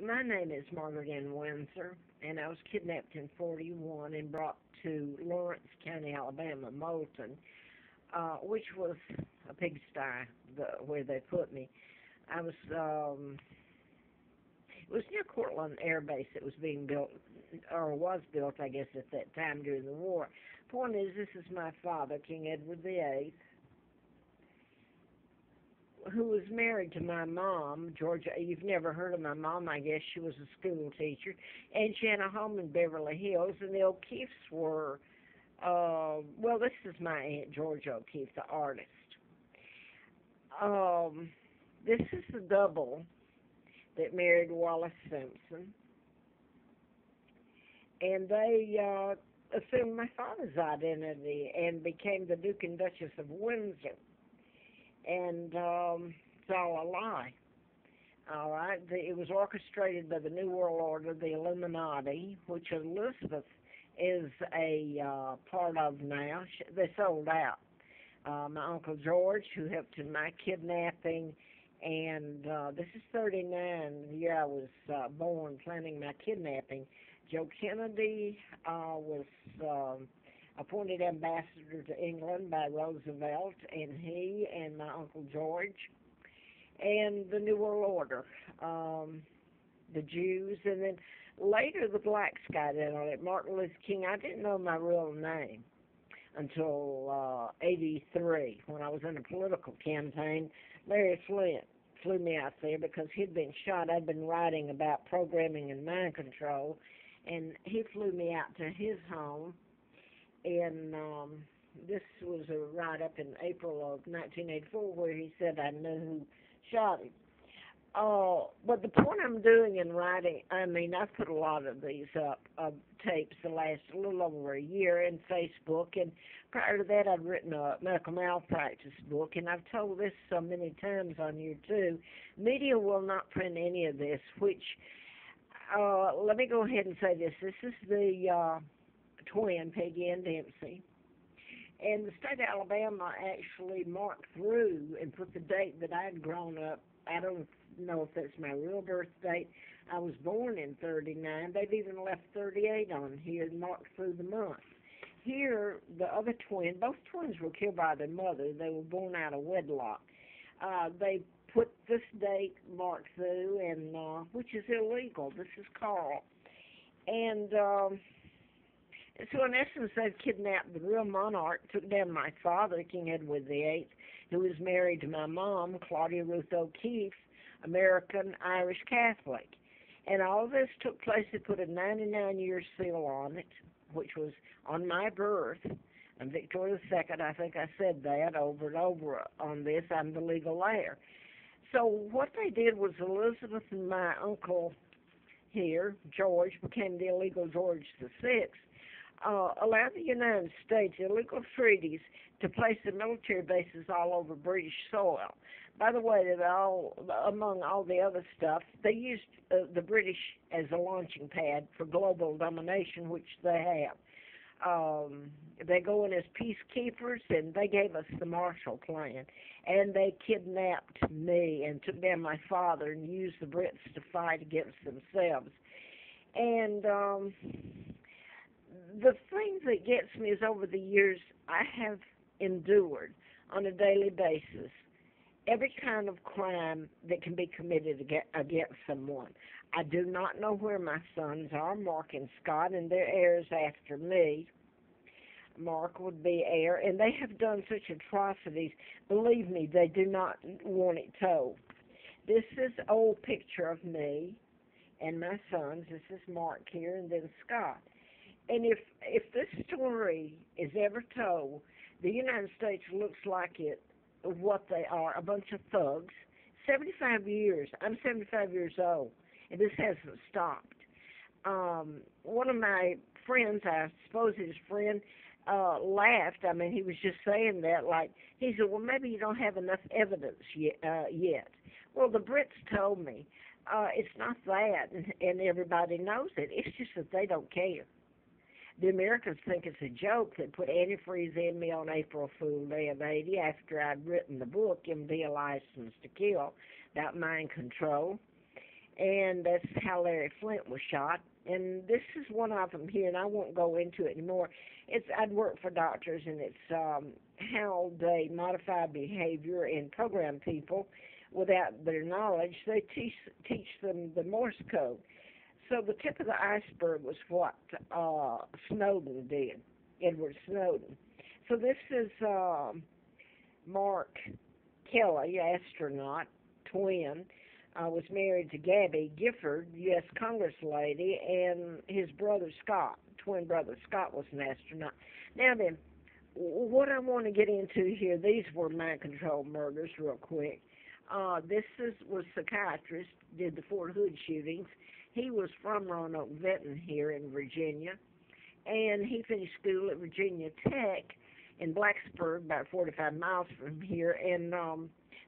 My name is Margaret Ann Windsor, and I was kidnapped in '41 and brought to Lawrence County, Alabama, Moulton, which was a pigsty, where they put me. I was, it was near Cortland Air Base that was being built, or was built, I guess, at that time during the war. Point is, this is my father, King Edward VIII, who was married to my mom, Georgia. You've never heard of my mom, I guess. She was a school teacher, and she had a home in Beverly Hills, and the O'Keeffes were, well, this is my Aunt Georgia O'Keeffe, the artist. Um, this is the double that married Wallace Simpson, and they assumed my father's identity and became the Duke and Duchess of Windsor, and it's all a lie. All right. It was orchestrated by the New World Order, the Illuminati, which Elizabeth is a part of now. They sold out. My Uncle George, who helped in my kidnapping, and this is 39, the year I was born, planning my kidnapping. Joe Kennedy was appointed ambassador to England by Roosevelt, and he and my Uncle George and the New World Order, the Jews, and then later the blacks got in on it. Martin Luther King. I didn't know my real name until '83 when I was in a political campaign. Larry Flint flew me out there because he'd been shot. I'd been writing about programming and mind control, and he flew me out to his home. And this was a write-up in April of 1984 where he said I knew who shot him. But the point I'm doing in writing, I mean, I've put a lot of these up, tapes the last a little over a year in Facebook, and prior to that I'd written a medical malpractice book, and I've told this so many times on here too. Media will not print any of this, which, let me go ahead and say this. This is the twin, Peggy and Dempsey. And the state of Alabama actually marked through and put the date that I had grown up. I don't know if that's my real birth date. I was born in '39. They've even left '38 on here and marked through the month. Here, the other twin, both twins were killed by their mother. They were born out of wedlock. They put this date marked through, and which is illegal. This is Carl. And so in essence, they've kidnapped the real monarch, took down my father, King Edward VIII, who was married to my mom, Claudia Ruth O'Keeffe, American Irish Catholic. And all this took place. They put a 99-year seal on it, which was on my birth. I'm Victoria II. I think I said that over and over on this. I'm the legal heir. So what they did was Elizabeth and my uncle here, George, became the illegal George VI, allowed the United States illegal treaties to place the military bases all over British soil. By the way, that all among all the other stuff, they used the British as a launching pad for global domination, which they have. They go in as peacekeepers, and they gave us the Marshall Plan, and they kidnapped me and took down my father and used the Brits to fight against themselves. And the thing that gets me is over the years I have endured on a daily basis every kind of crime that can be committed against someone. I do not know where my sons are, Mark and Scott, and they're heirs after me. Mark would be heir, and they have done such atrocities. Believe me, they do not want it told. This is an old picture of me and my sons. This is Mark here, and then Scott. And if this story is ever told, the United States looks like what they are, a bunch of thugs. 75 years. I'm 75 years old, and this hasn't stopped. One of my friends, I suppose his friend, laughed. I mean, he was just saying that, like, he said, well, maybe you don't have enough evidence yet. Well, the Brits told me it's not that, and everybody knows it. It's just that they don't care. The Americans think it's a joke. They put antifreeze in me on April Fool Day of '80 after I'd written the book, MD, A License to Kill, about mind control. and that's how Larry Flint was shot. And this is one of them here, and I won't go into it anymore. It's I'd work for doctors, and it's how they modify behavior and program people without their knowledge. They teach them the Morse code. So the tip of the iceberg was what Snowden did, Edward Snowden. So this is Mark Kelly, astronaut, twin, was married to Gabby Gifford, U.S. Congress lady, and his brother Scott, twin brother Scott, was an astronaut. Now then, what I want to get into here, these were mind control murders real quick. Was psychiatrist, did the Fort Hood shootings. He was from Roanoke Benton here in Virginia, and he finished school at Virginia Tech in Blacksburg, about 45 miles from here, and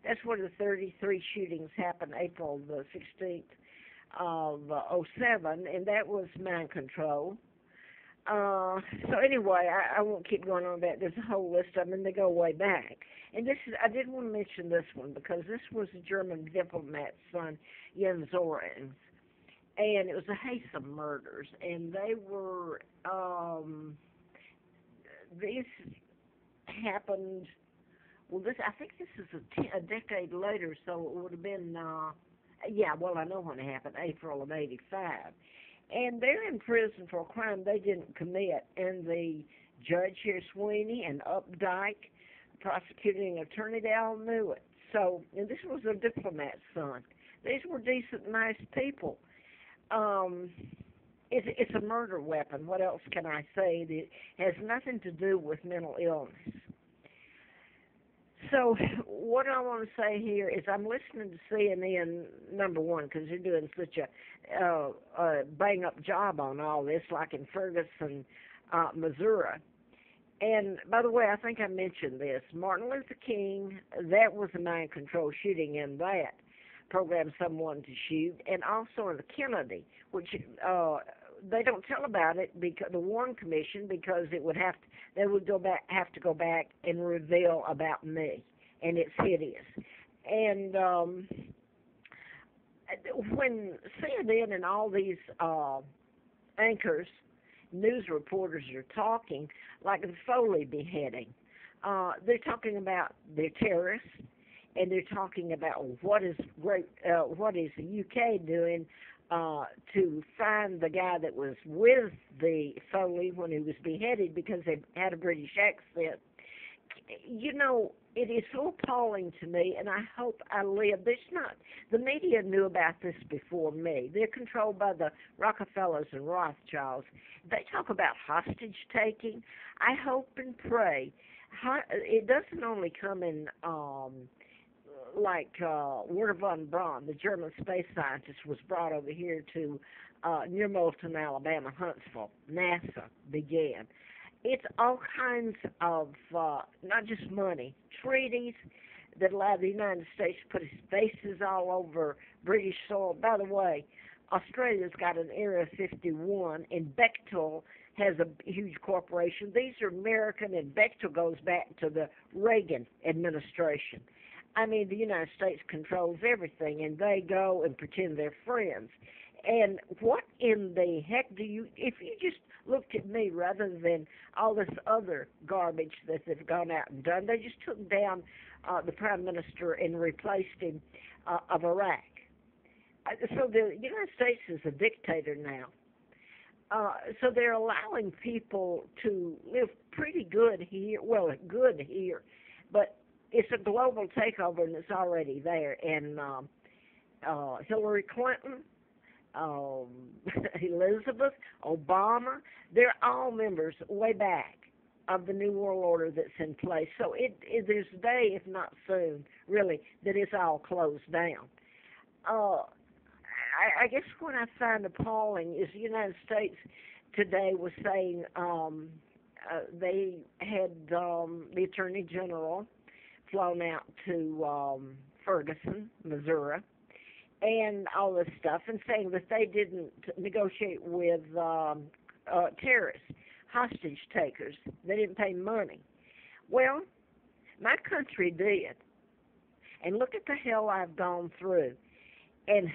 that's where the 33 shootings happened, April the 16th of '07, and that was mind control. So anyway, I won't keep going on that. There's a whole list of them, and they go way back. And this is, I did want to mention this one because this was a German diplomat's son, Jens Zorens, and it was the Haysom murders, and they were, these happened, well, I think this is a decade later, so it would have been, I know when it happened, April of '85. And they're in prison for a crime they didn't commit. And the judge here, Sweeney, and Updike, prosecuting attorney, they all knew it. So, and this was a diplomat's son. These were decent, nice people. It's a murder weapon. What else can I say? It has nothing to do with mental illness. So what I want to say here is I'm listening to CNN, number one, because they're doing such a bang-up job on all this, like in Ferguson, Missouri. And by the way, I think I mentioned this. Martin Luther King, that was a mind control shooting in that, programmed someone to shoot, and also in the Kennedy, which they don't tell about it because the Warren Commission, because it would they would have to go back and reveal about me, and it's hideous. And when CNN and all these anchors, news reporters are talking, like the Foley beheading, they're talking about their terrorists, and they're talking about what is the UK doing to find the guy that was with the Foley when he was beheaded because they had a British accent. You know, it is so appalling to me, and I hope I live. The media knew about this before me. They're controlled by the Rockefellers and Rothschilds. They talk about hostage taking. I hope and pray. It doesn't only come in like Wernher von Braun, the German space scientist, was brought over here to near Moulton, Alabama, Huntsville. NASA began. It's all kinds of, not just money, treaties that allow the United States to put its bases all over British soil. By the way, Australia's got an Area 51, and Bechtel has a huge corporation. These are American, and Bechtel goes back to the Reagan administration. I mean, the United States controls everything, and they go and pretend they're friends. And what in the heck if you just looked at me rather than all this other garbage that they've gone out and done, they just took down the Prime Minister and replaced him of Iraq. So the United States is a dictator now. So they're allowing people to live pretty good here, but it's a global takeover, and it's already there. And Hillary Clinton, Elizabeth, Obama, they're all members way back of the New World Order that's in place. So there's a day, if not soon, really, that it's all closed down. I guess what I find appalling is the United States today was saying they had the Attorney General flown out to Ferguson, Missouri, and all this stuff, and saying that they didn't negotiate with terrorists, hostage takers. They didn't pay money. Well, my country did. And look at the hell I've gone through. And